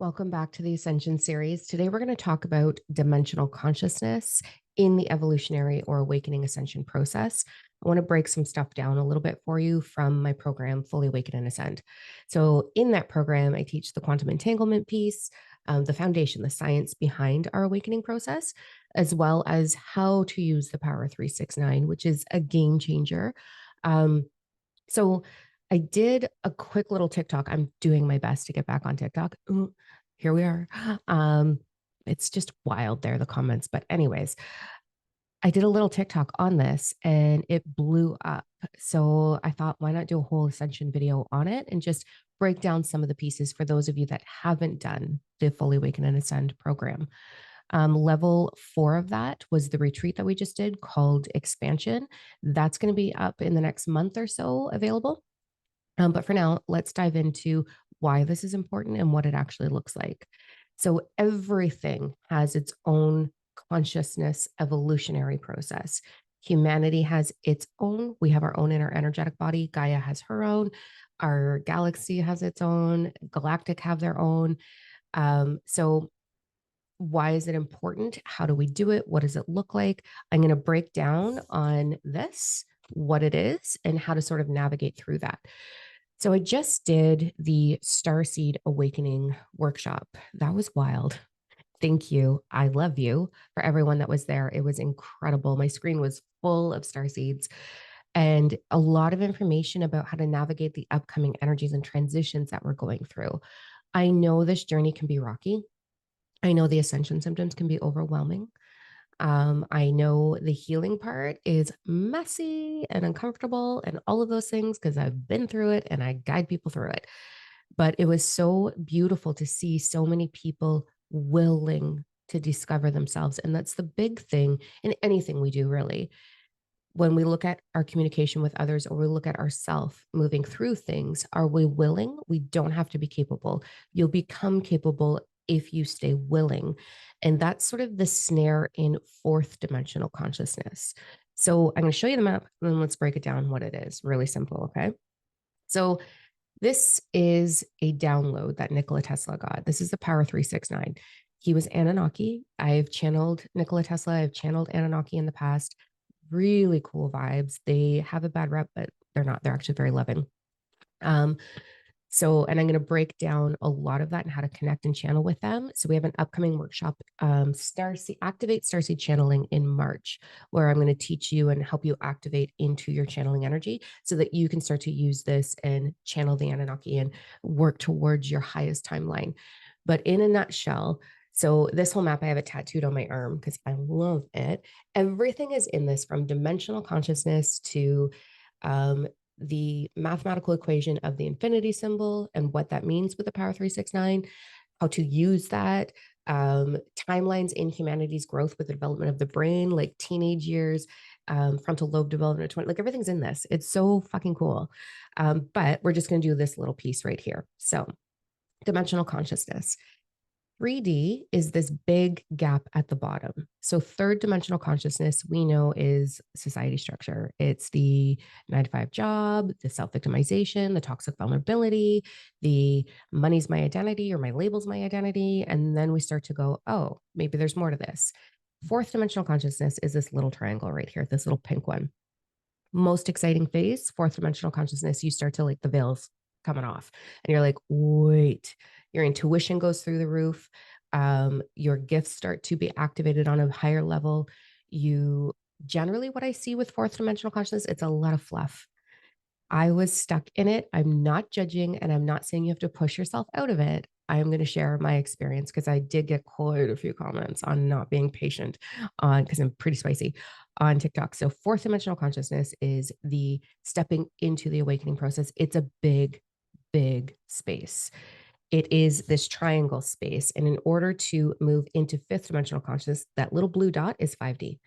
Welcome back to the Ascension Series. Today, we're going to talk about dimensional consciousness in the evolutionary or awakening ascension process. I want to break some stuff down a little bit for you from my program, Fully Awaken and Ascend. So, in that program, I teach the quantum entanglement piece, the foundation, the science behind our awakening process, as well as how to use the Power 369, which is a game changer. Um, so I did a quick little TikTok. I'm doing my best to get back on TikTok. Ooh, here we are. Um, it's just wild there, the comments. But, anyways, I did a little TikTok on this and it blew up. So I thought, why not do a whole Ascension video on it and just break down some of the pieces for those of you that haven't done the Fully Awaken and Ascend program. Level 4 of that was the retreat that we just did called Expansion. That's going to be up in the next month or so available. But for now, let's dive into why this is important and what it actually looks like. So, everything has its own consciousness evolutionary process. Humanity has its own. We have our own inner energetic body. Gaia has her own. Our galaxy has its own. Galactic have their own. So, why is it important? How do we do it? What does it look like? I'm going to break down on this, what it is, and how to sort of navigate through that. So I just did the Starseed Awakening workshop. That was wild. Thank you. I love you for everyone that was there. It was incredible. My screen was full of star seeds and a lot of information about how to navigate the upcoming energies and transitions that we're going through. I know this journey can be rocky. I know the ascension symptoms can be overwhelming. I know the healing part is messy and uncomfortable and all of those things because I've been through it and I guide people through it. But it was so beautiful to see so many people willing to discover themselves. And that's the big thing in anything we do, really. When we look at our communication with others or we look at ourselves moving through things, are we willing? We don't have to be capable. You'll become capable if you stay willing. And that's sort of the snare in fourth dimensional consciousness. So I'm going to show you the map and then let's break it down what it is. Really simple. Okay. So this is a download that Nikola Tesla got. This is the Power 369. He was Anunnaki. I've channeled Nikola Tesla. I've channeled Anunnaki in the past. Really cool vibes. They have a bad rep, but they're not. They're actually very loving. Um, and I'm going to break down a lot of that and how to connect and channel with them. So we have an upcoming workshop, Activate Starseed Channeling in March, where I'm going to teach you and help you activate into your channeling energy so that you can start to use this and channel the Anunnaki and work towards your highest timeline. But in a nutshell, so this whole map, I have it tattooed on my arm because I love it. Everything is in this from dimensional consciousness to the mathematical equation of the infinity symbol and what that means with the Power 369, how to use that, timelines in humanity's growth with the development of the brain, like teenage years, frontal lobe development, 20, like everything's in this. It's so fucking cool. But we're just going to do this little piece right here. So, dimensional consciousness. 3D is this big gap at the bottom. So, third dimensional consciousness, we know, is society structure. It's the 9 to 5 job, the self victimization, the toxic vulnerability, the money's my identity or my label's my identity. And then we start to go, oh, maybe there's more to this. Fourth dimensional consciousness is this little triangle right here, this little pink one. Most exciting phase, fourth dimensional consciousness, you start to like the veils coming off and you're like, wait, your intuition goes through the roof. Your gifts start to be activated on a higher level. You generally, what I see with fourth dimensional consciousness, it's a lot of fluff. I was stuck in it. I'm not judging and I'm not saying you have to push yourself out of it. I am going to share my experience because I did get quite a few comments on not being patient on because I'm pretty spicy on TikTok. So fourth dimensional consciousness is the stepping into the awakening process. It's a big, big space. It is this triangle space. And in order to move into fifth dimensional consciousness, that little blue dot is 5D.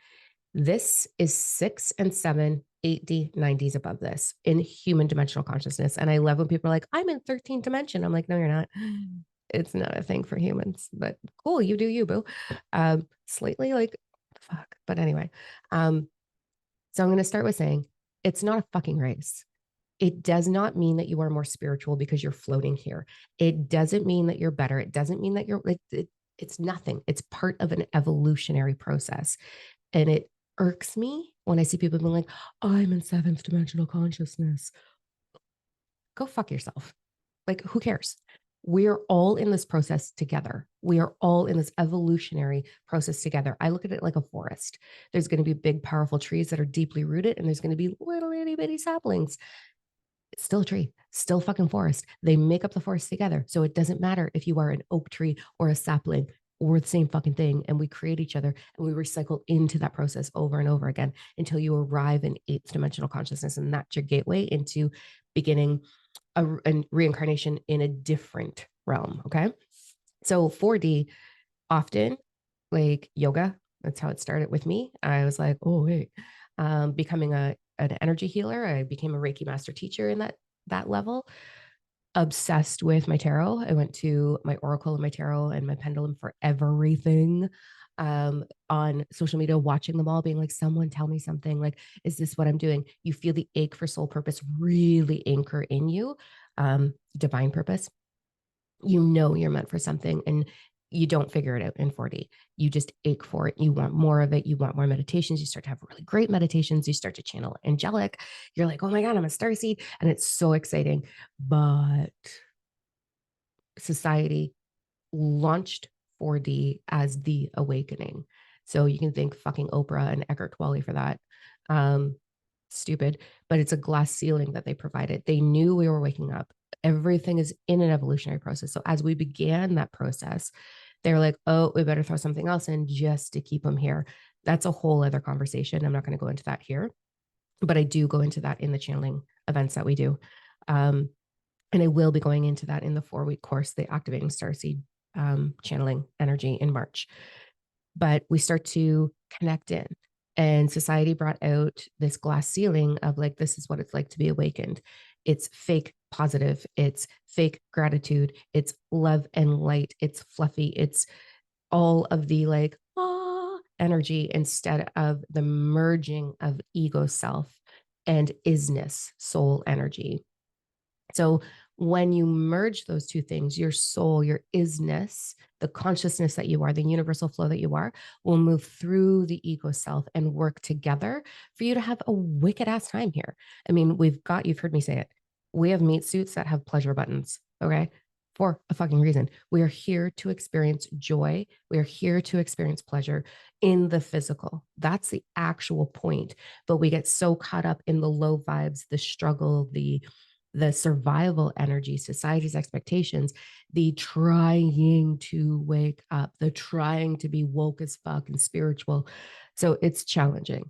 This is 6 and 7, 8D, 9Ds above this in human dimensional consciousness. And I love when people are like, I'm in 13th dimension. I'm like, no, you're not. It's not a thing for humans, but cool. You do you, boo. Slightly like, fuck. But anyway, so I'm going to start with saying it's not a fucking race. It does not mean that you are more spiritual because you're floating here. It doesn't mean that you're better. It doesn't mean that you're it's nothing. It's part of an evolutionary process. And it irks me when I see people being like, I'm in seventh dimensional consciousness. Go fuck yourself. Like, who cares? We're all in this process together. We are all in this evolutionary process together. I look at it like a forest. There's going to be big, powerful trees that are deeply rooted, and there's going to be little itty bitty saplings. It's still a tree, still fucking forest. They make up the forest together. So it doesn't matter if you are an oak tree or a sapling. We're the same fucking thing. And we create each other and we recycle into that process over and over again until you arrive in eighth dimensional consciousness. And that's your gateway into beginning a reincarnation in a different realm. Okay. So 4D often like yoga. That's how it started with me. I was like, oh, wait, becoming an energy healer. I became a Reiki master teacher in that level. Obsessed with my tarot. I went to my oracle and my tarot and my pendulum for everything. On social media, watching them all, being like, someone tell me something. Like, is this what I'm doing? You feel the ache for soul purpose really anchor in you, divine purpose. You know you're meant for something, and you don't figure it out in 4D. You just ache for it. You want more of it. You want more meditations. You start to have really great meditations. You start to channel angelic. You're like, oh my God, I'm a starseed. And it's so exciting. But society launched 4D as the awakening. So you can thank fucking Oprah and Eckhart Tolle for that. Um, Stupid, but it's a glass ceiling that they provided. They knew we were waking up. Everything is in an evolutionary process. So as we began that process, they're like, oh, we better throw something else in just to keep them here. That's a whole other conversation. I'm not going to go into that here, but I do go into that in the channeling events that we do. Um, and I will be going into that in the 4-week course, the Activating Starseed channeling energy in March. But we start to connect in. And society brought out this glass ceiling of like, this is what it's like to be awakened. It's fake positive. It's fake gratitude. It's love and light. It's fluffy. It's all of the like, energy instead of the merging of ego self and isness, soul energy. So when you merge those two things, your soul, your isness, the consciousness that you are, the universal flow that you are, will move through the ego self and work together for you to have a wicked ass time here. I mean, you've heard me say it. We have meat suits that have pleasure buttons. Okay. For a fucking reason. We are here to experience joy. We are here to experience pleasure in the physical. That's the actual point. But we get so caught up in the low vibes, the struggle, the survival energy, society's expectations, the trying to wake up, the trying to be woke as fuck and spiritual. So it's challenging.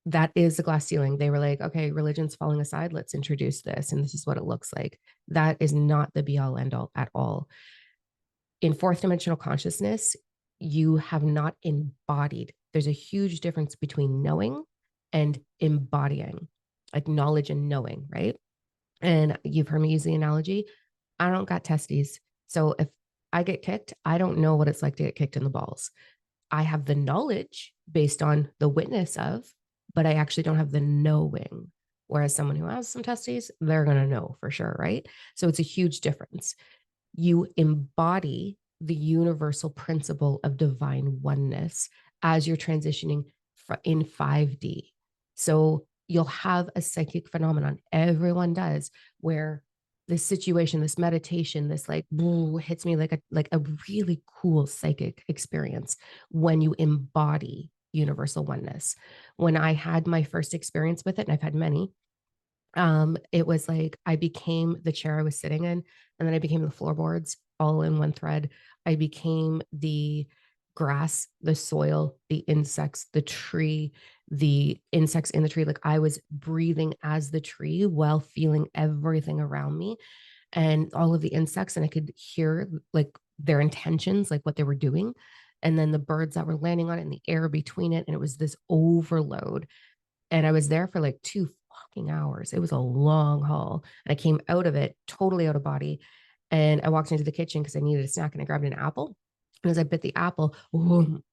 That is the glass ceiling. They were like, okay, religion's falling aside. Let's introduce this. And this is what it looks like. That is not the be all end all at all. In fourth dimensional consciousness, you have not embodied. There's a huge difference between knowing and embodying, like knowledge and knowing, right? And you've heard me use the analogy. I don't got testes. So if I get kicked, I don't know what it's like to get kicked in the balls. I have the knowledge based on the witness of, but I actually don't have the knowing. Whereas someone who has some testes, they're going to know for sure, right? So it's a huge difference. You embody the universal principle of divine oneness as you're transitioning in 5D. So you'll have a psychic phenomenon. Everyone does, where this situation, this meditation, this like hits me like a really cool psychic experience when you embody universal oneness. When I had my first experience with it, and I've had many, it was like I became the chair I was sitting in, and then I became the floorboards all in one thread. I became the grass, the soil, the insects, the tree, the insects in the tree. Like I was breathing as the tree while feeling everything around me and all of the insects, and I could hear like their intentions, like what they were doing. And then the birds that were landing on it and the air between it. And it was this overload. And I was there for like 2 fucking hours. It was a long haul. And I came out of it totally out of body. And I walked into the kitchen because I needed a snack and I grabbed an apple. And as I bit the apple,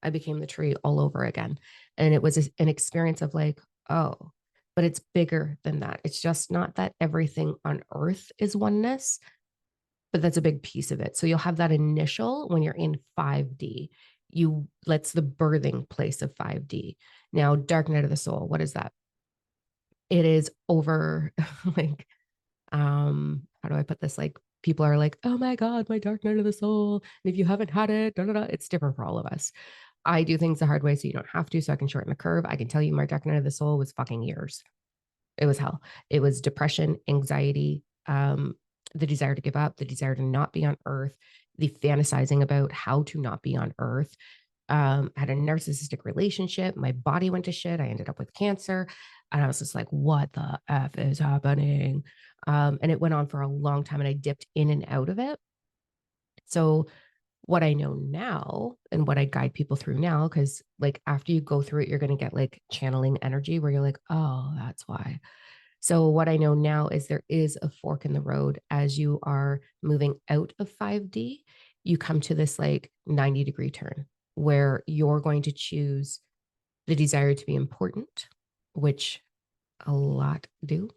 I became the tree all over again. And it was an experience of like, oh, but it's bigger than that. It's just not that everything on earth is oneness, but that's a big piece of it. So you'll have that initial when you're in 5D. That's the birthing place of 5D. Now, dark night of the soul, what is that? It is over like, how do I put this? Like, people are like, oh my God, my dark night of the soul. And if you haven't had it, da, da, da, it's different for all of us. I do things the hard way so you don't have to, so I can shorten the curve. I can tell you my dark night of the soul was fucking years. It was hell. It was depression, anxiety, the desire to give up, the desire to not be on earth, the fantasizing about how to not be on earth. Had a narcissistic relationship. My body went to shit. I ended up with cancer. And I was just like, what the F is happening? And it went on for a long time and I dipped in and out of it. So what I know now and what I guide people through now, because like after you go through it, you're going to get like channeling energy where you're like, oh, that's why. So what I know now is there is a fork in the road as you are moving out of 5D. You come to this like 90-degree turn where you're going to choose the desire to be important, which a lot do,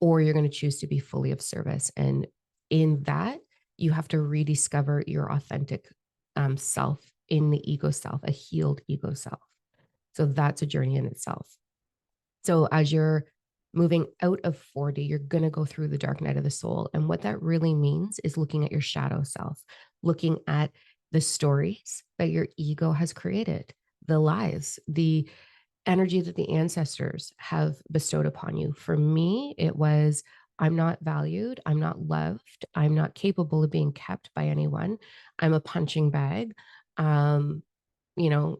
or you're going to choose to be fully of service. And in that, you have to rediscover your authentic self in the ego self, a healed ego self. So that's a journey in itself. So as you're moving out of 4D, you're going to go through the dark night of the soul. And what that really means is looking at your shadow self, looking at the stories that your ego has created, the lies, the energy that the ancestors have bestowed upon you. For me, it was I'm not valued, I'm not loved, I'm not capable of being kept by anyone. I'm a punching bag. Um, you know,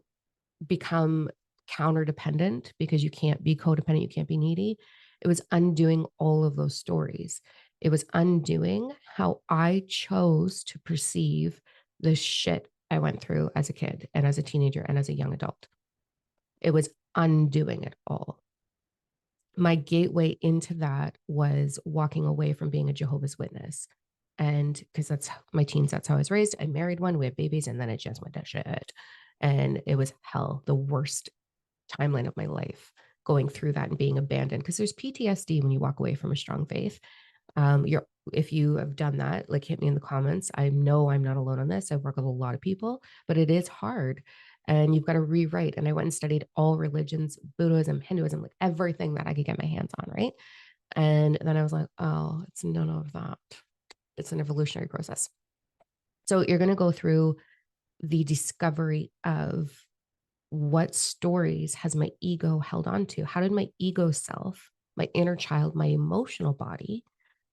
become counter dependent because you can't be codependent, you can't be needy. It was undoing all of those stories. It was undoing how I chose to perceive the shit I went through as a kid and as a teenager and as a young adult. It was undoing it all. My gateway into that was walking away from being a Jehovah's Witness. And because that's my teens, that's how I was raised. I married one, we had babies, and then it just went to shit. And it was hell, the worst timeline of my life, going through that and being abandoned. Because there's PTSD when you walk away from a strong faith. You're If you have done that, like hit me in the comments. I know I'm not alone on this. I work with a lot of people, but it is hard. And you've got to rewrite. And I went and studied all religions, Buddhism, Hinduism, like everything that I could get my hands on, right? And then I was like, oh, it's none of that. It's an evolutionary process. So you're going to go through the discovery of what stories has my ego held on to? How did my ego self, my inner child, my emotional body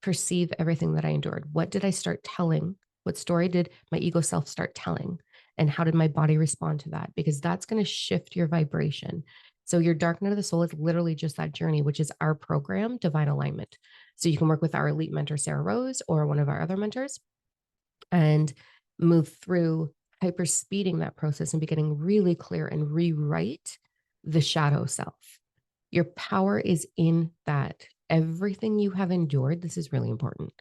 perceive everything that I endured? What did I start telling? What story did my ego self start telling? And how did my body respond to that? Because that's going to shift your vibration. So your dark night of the soul is literally just that journey, which is our program, Divine Alignment. So you can work with our elite mentor, Sarah Rose, or one of our other mentors and move through hyper speeding that process and be getting really clear and rewrite the shadow self. Your power is in that. Everything you have endured, this is really important.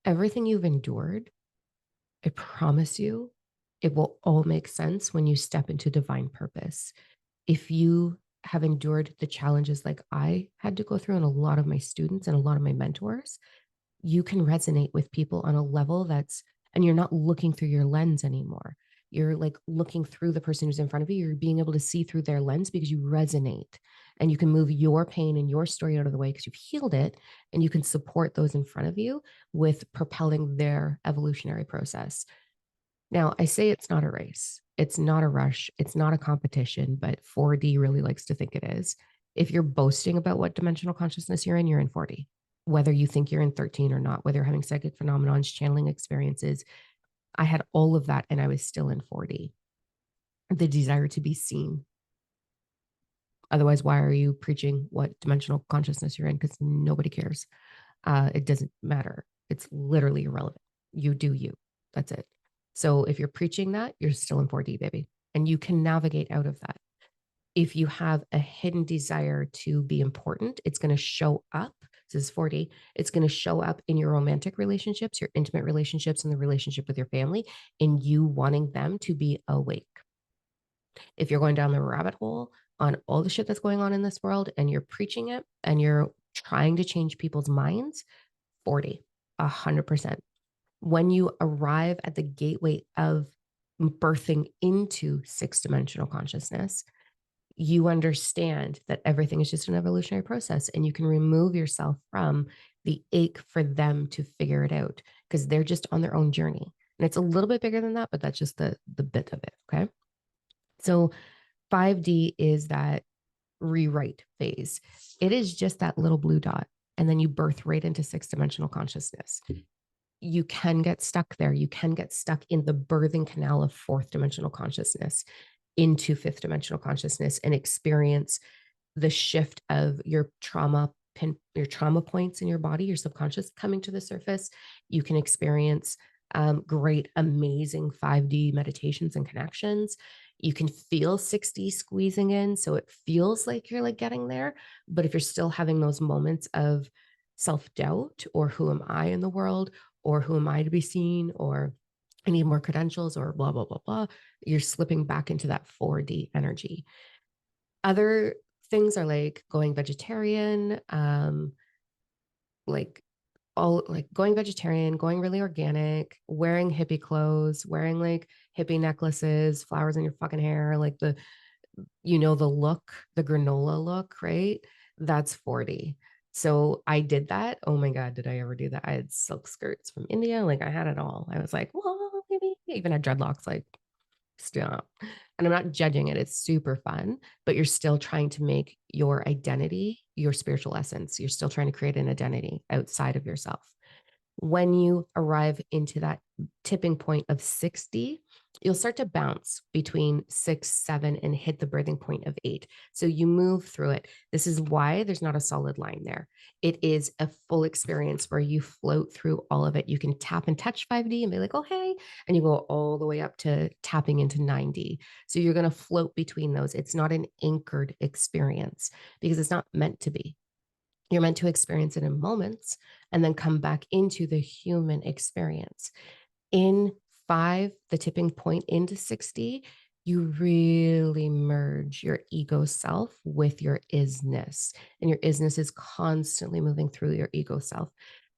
Everything you've endured, I promise you, it will all make sense when you step into divine purpose. If you have endured the challenges like I had to go through, and a lot of my students and a lot of my mentors, you can resonate with people on a level and you're not looking through your lens anymore. You're like looking through the person who's in front of you. You're being able to see through their lens because you resonate and you can move your pain and your story out of the way because you've healed it, and you can support those in front of you with propelling their evolutionary process. Now, I say it's not a race. It's not a rush. It's not a competition, but 4D really likes to think it is. If you're boasting about what dimensional consciousness you're in 4D. Whether you think you're in 13 or not, whether you're having psychic phenomenons, channeling experiences. I had all of that and I was still in 4D. The desire to be seen. Otherwise, why are you preaching what dimensional consciousness you're in? Because nobody cares. It doesn't matter. It's literally irrelevant. You do you. That's it. So if you're preaching that, you're still in 4D, baby. And you can navigate out of that. If you have a hidden desire to be important, it's going to show up. This is 4D. It's going to show up in your romantic relationships, your intimate relationships, and the relationship with your family, in you wanting them to be awake. If you're going down the rabbit hole on all the shit that's going on in this world and you're preaching it and you're trying to change people's minds, 40, 100%. When you arrive at the gateway of birthing into six dimensional consciousness, you understand that everything is just an evolutionary process and you can remove yourself from the ache for them to figure it out because they're just on their own journey. And it's a little bit bigger than that, but that's just the bit of it. Okay. So 5D is that rewrite phase. It is just that little blue dot. And then you birth right into six dimensional consciousness. You can get stuck there. You can get stuck in the birthing canal of fourth dimensional consciousness into fifth dimensional consciousness and experience the shift of your your trauma points in your body, your subconscious coming to the surface. You can experience great, amazing 5D meditations and connections. You can feel 6D squeezing in. So it feels like you're like getting there. But if you're still having those moments of self doubt or who am I in the world or who am I to be seen or I need more credentials or blah, blah, blah, blah, you're slipping back into that 4D energy. Other things are like going vegetarian, like all like going vegetarian, going really organic, wearing hippie clothes, wearing like hippie necklaces, flowers in your fucking hair, like the look, the granola look, right? That's 40. So I did that. Oh my God, did I ever do that? I had silk skirts from India. Like I had it all. I was like, well, maybe I even had dreadlocks, like stop. And I'm not judging it. It's super fun, but you're still trying to make your identity your spiritual essence. You're still trying to create an identity outside of yourself. When you arrive into that tipping point of 60, you'll start to bounce between 6, 7, and hit the birthing point of 8. So you move through it. This is why there's not a solid line there. It is a full experience where you float through all of it. You can tap and touch 5D and be like, oh, hey, and you go all the way up to tapping into 9D. So you're going to float between those. It's not an anchored experience because it's not meant to be. You're meant to experience it in moments and then come back into the human experience. In 5, the tipping point into 60, you really merge your ego self with your isness. And your isness is constantly moving through your ego self.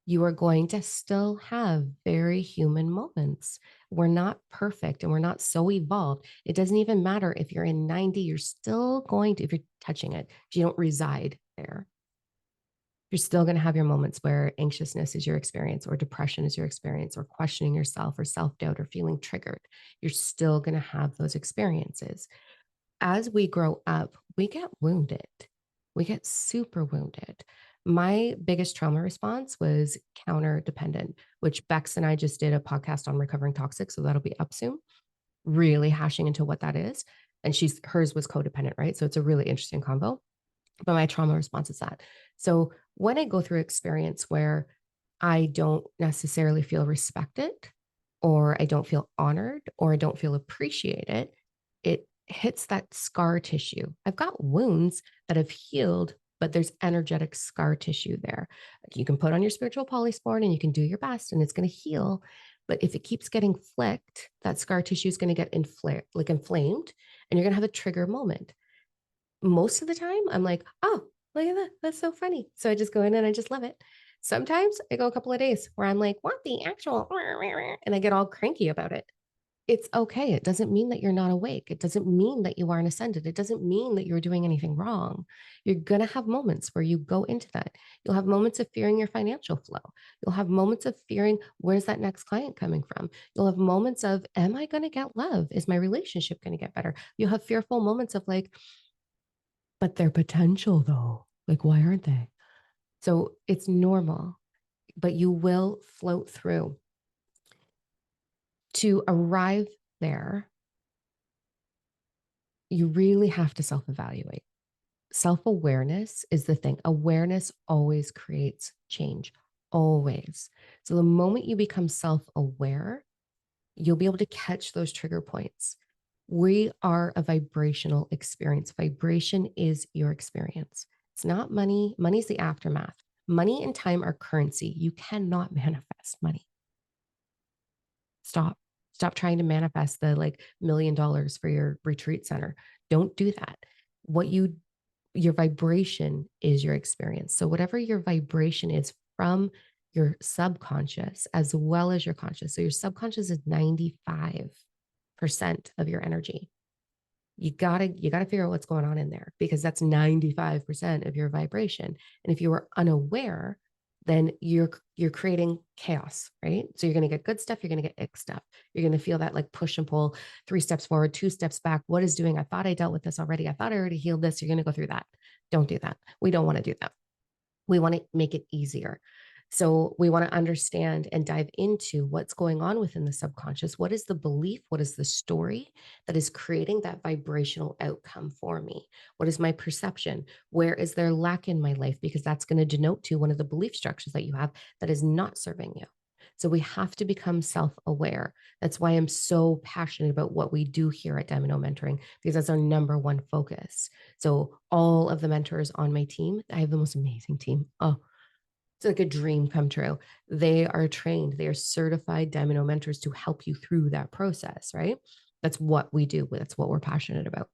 You are going to still have very human moments. We're not perfect and we're not so evolved. It doesn't even matter if you're in 90, you're still going to, if you're touching it, if you don't reside there, you're still going to have your moments where anxiousness is your experience or depression is your experience or questioning yourself or self-doubt or feeling triggered. You're still going to have those experiences. As we grow up, we get wounded. We get super wounded. My biggest trauma response was counter dependent, which Bex and I just did a podcast on recovering toxic. So that'll be up soon, really hashing into what that is. And hers was codependent, right? So it's a really interesting combo. But my trauma response is that. So when I go through experience where I don't necessarily feel respected or I don't feel honored or I don't feel appreciated, it hits that scar tissue. I've got wounds that have healed, but there's energetic scar tissue there. You can put on your spiritual polysport and you can do your best and it's going to heal. But if it keeps getting flicked, that scar tissue is going to get inflamed and you're going to have a trigger moment. Most of the time, I'm like, oh, look at that. That's so funny. So I just go in and I just love it. Sometimes I go a couple of days where I'm like, what the actual, and I get all cranky about it. It's okay. It doesn't mean that you're not awake. It doesn't mean that you aren't ascended. It doesn't mean that you're doing anything wrong. You're going to have moments where you go into that. You'll have moments of fearing your financial flow. You'll have moments of fearing, where's that next client coming from? You'll have moments of, am I going to get love? Is my relationship going to get better? You'll have fearful moments of like, but their potential though, like, why aren't they? So it's normal, but you will float through. To arrive there, you really have to self-evaluate. Self-awareness is the thing. Awareness always creates change, always. So the moment you become self-aware, you'll be able to catch those trigger points. We are a vibrational experience. Vibration is your experience. It's not money. Money's the aftermath. Money and time are currency. You cannot manifest money. Stop. Stop trying to manifest the like $1 million for your retreat center. Don't do that. Your vibration is your experience. So whatever your vibration is from your subconscious as well as your conscious. So your subconscious is 95% of your energy. You gotta figure out what's going on in there, because that's 95% of your vibration. And if you are unaware, then you're creating chaos, right? So you're gonna get good stuff, you're gonna get ick stuff. You're gonna feel that like push and pull, 3 steps forward, 2 steps back. What is doing? I thought I dealt with this already. I thought I already healed this. You're gonna go through that. Don't do that. We don't want to do that. We want to make it easier. So we want to understand and dive into what's going on within the subconscious. What is the belief? What is the story that is creating that vibrational outcome for me? What is my perception? Where is there lack in my life? Because that's going to denote to one of the belief structures that you have that is not serving you. So we have to become self-aware. That's why I'm so passionate about what we do here at Domino Mentoring, because that's our number one focus. So all of the mentors on my team, I have the most amazing team. Oh, it's like a dream come true. They are trained, they are certified Domino mentors to help you through that process, right? That's what we do. That's what we're passionate about.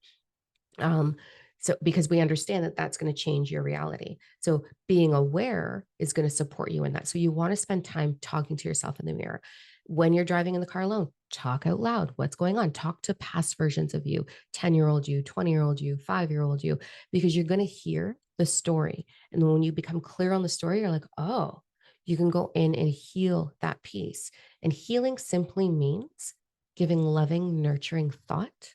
Um, so because we understand that that's going to change your reality. So being aware is going to support you in that. So you want to spend time talking to yourself in the mirror. When you're driving in the car alone, talk out loud. What's going on? Talk to past versions of you, 10-year-old you, 20-year-old you, 5-year-old you, because you're going to hear the story. And when you become clear on the story, you're like, oh, you can go in and heal that piece. And healing simply means giving loving, nurturing thought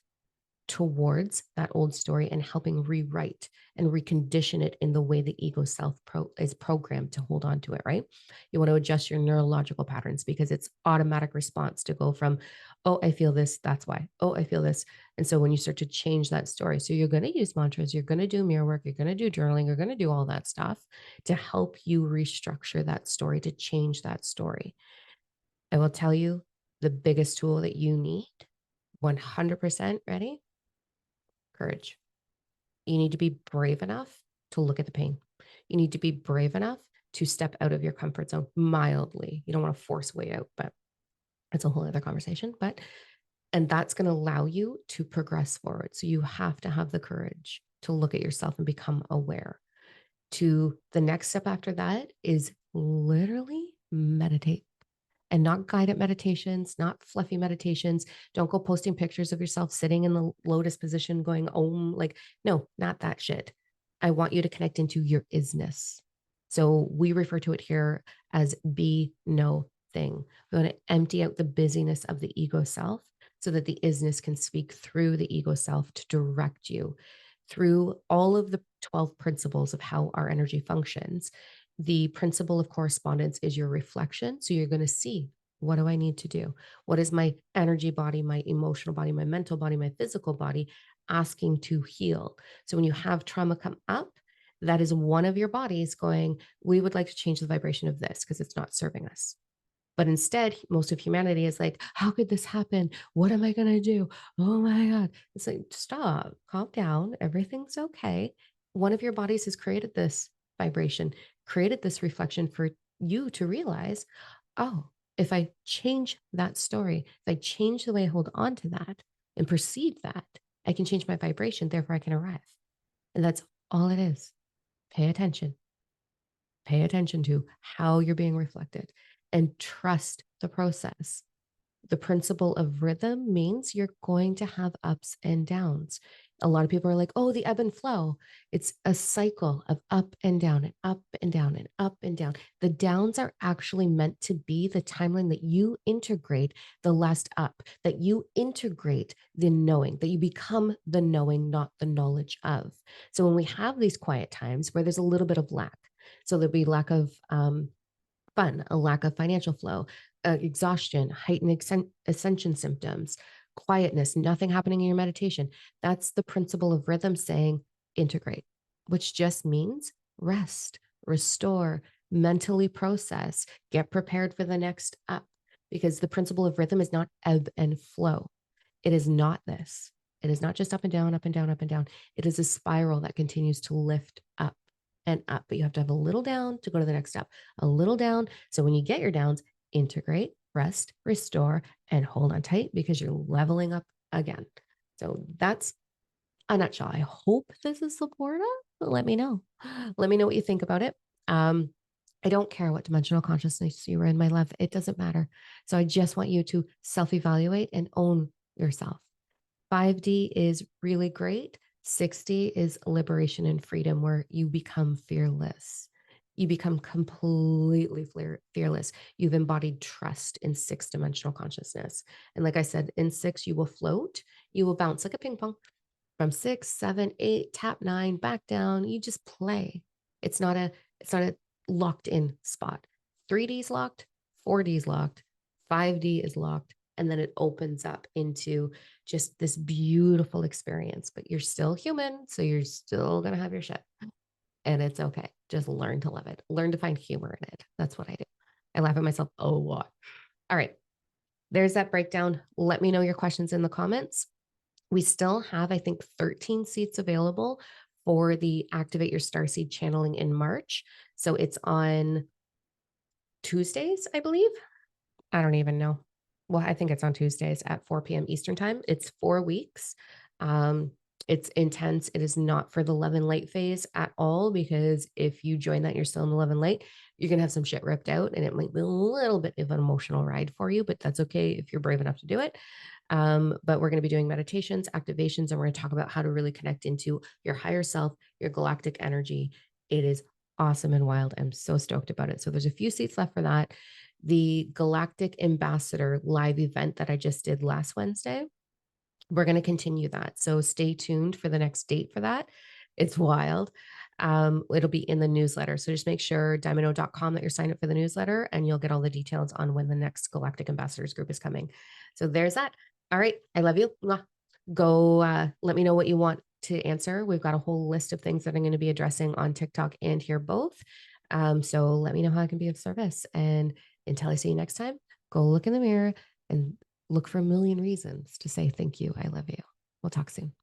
towards that old story and helping rewrite and recondition it in the way the ego self is programmed to hold on to it, right? You want to adjust your neurological patterns, because it's automatic response to go from, oh, I feel this, that's why. Oh, I feel this. And so when you start to change that story, so you're going to use mantras, you're going to do mirror work, you're going to do journaling, you're going to do all that stuff to help you restructure that story, to change that story. I will tell you the biggest tool that you need, 100% ready? Courage. You need to be brave enough to look at the pain. You need to be brave enough to step out of your comfort zone mildly. You don't want to force way out, but it's a whole other conversation. And that's going to allow you to progress forward. So you have to have the courage to look at yourself and become aware. To the next step after that is literally meditate. And not guided meditations, not fluffy meditations. Don't go posting pictures of yourself sitting in the lotus position going, oh, like, no, not that shit. I want you to connect into your isness. So we refer to it here as be no thing. We want to empty out the busyness of the ego self so that the isness can speak through the ego self to direct you through all of the 12 principles of how our energy functions. The principle of correspondence is your reflection. So you're going to see, what do I need to do? What is my energy body, my emotional body, my mental body, my physical body asking to heal? So when you have trauma come up, that is one of your bodies going, we would like to change the vibration of this because it's not serving us. But instead, most of humanity is like, how could this happen? What am I going to do? Oh my God. It's like, stop, calm down. Everything's okay. One of your bodies has created this vibration, created this reflection for you to realize, oh, if I change that story, if I change the way I hold on to that and perceive that, I can change my vibration. Therefore, I can arrive. And that's all it is. Pay attention. Pay attention to how you're being reflected and trust the process. The principle of rhythm means you're going to have ups and downs. A lot of people are like, oh, the ebb and flow. It's a cycle of up and down and up and down and up and down. The downs are actually meant to be the timeline that you integrate the last up, that you integrate the knowing, that you become the knowing, not the knowledge of. So when we have these quiet times where there's a little bit of lack, so there'll be lack of fun, a lack of financial flow, exhaustion, heightened ascension symptoms, quietness, nothing happening in your meditation. That's the principle of rhythm saying integrate, which just means rest, restore, mentally process, get prepared for the next up. Because the principle of rhythm is not ebb and flow. It is not this. It is not just up and down, up and down, up and down. It is a spiral that continues to lift up and up, but you have to have a little down to go to the next step, a little down. So when you get your downs, integrate, rest, restore, and hold on tight because you're leveling up again. So that's a nutshell. I hope this is supportive. Let me know. Let me know what you think about it. Um, I don't care what dimensional consciousness you were in, my love. It doesn't matter. So I just want you to self evaluate and own yourself. 5D is really great. 60 is liberation and freedom, where you become fearless. You become completely fearless. You've embodied trust in six dimensional consciousness. And like I said, in six, you will float, you will bounce like a ping pong from six, seven, eight, tap nine, back down. You just play. It's not a locked in spot. 3D is locked, 4D is locked, 5D is locked, and then it opens up into just this beautiful experience. But you're still human, so you're still gonna have your shit. And it's okay. Just learn to love it. Learn to find humor in it. That's what I do. I laugh at myself a lot. All right. There's that breakdown. Let me know your questions in the comments. We still have, I think, 13 seats available for the Activate Your Starseed channeling in March. So it's on Tuesdays, I believe. I don't even know. Well, I think it's on Tuesdays at 4 p.m. Eastern time. It's 4 weeks. Um, it's intense. It is not for the love and light phase at all, because if you join that, you're still in the love and light, you're going to have some shit ripped out, and it might be a little bit of an emotional ride for you, but that's okay if you're brave enough to do it. But we're going to be doing meditations, activations, and we're going to talk about how to really connect into your higher self, your galactic energy. It is awesome and wild. I'm so stoked about it. So there's a few seats left for that. The Galactic Ambassador live event that I just did last Wednesday, we're going to continue that. So stay tuned for the next date for that. It's wild. It'll be in the newsletter. So just make sure diamond.com that you're signed up for the newsletter, and you'll get all the details on when the next Galactic Ambassadors group is coming. So there's that. All right. I love you. Go let me know what you want to answer. We've got a whole list of things that I'm going to be addressing on TikTok and here both. So let me know how I can be of service. And until I see you next time, go look in the mirror and look for a million reasons to say thank you. I love you. We'll talk soon.